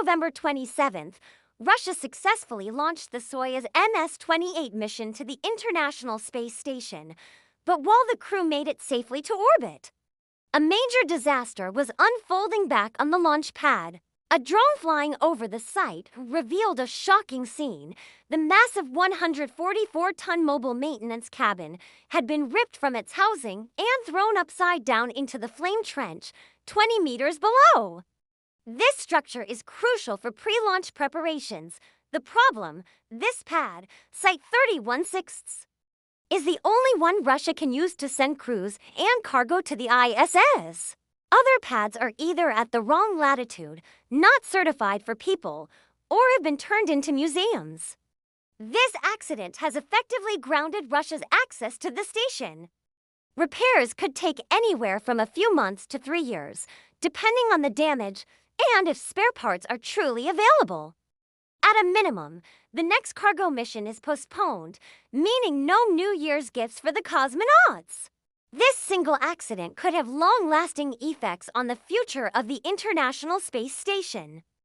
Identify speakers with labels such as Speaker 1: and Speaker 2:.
Speaker 1: November 27th, Russia successfully launched the Soyuz MS-28 mission to the International Space Station. But while the crew made it safely to orbit, a major disaster was unfolding back on the launch pad. A drone flying over the site revealed a shocking scene. The massive 144-ton mobile maintenance cabin had been ripped from its housing and thrown upside down into the flame trench 20 meters below. This structure is crucial for pre-launch preparations. The problem, this pad, Site 31/6, is the only one Russia can use to send crews and cargo to the ISS. Other pads are either at the wrong latitude, not certified for people, or have been turned into museums. This accident has effectively grounded Russia's access to the station. Repairs could take anywhere from a few months to 3 years, depending on the damage and if spare parts are truly available. At a minimum, the next cargo mission is postponed, meaning no New Year's gifts for the cosmonauts. This single accident could have long-lasting effects on the future of the International Space Station.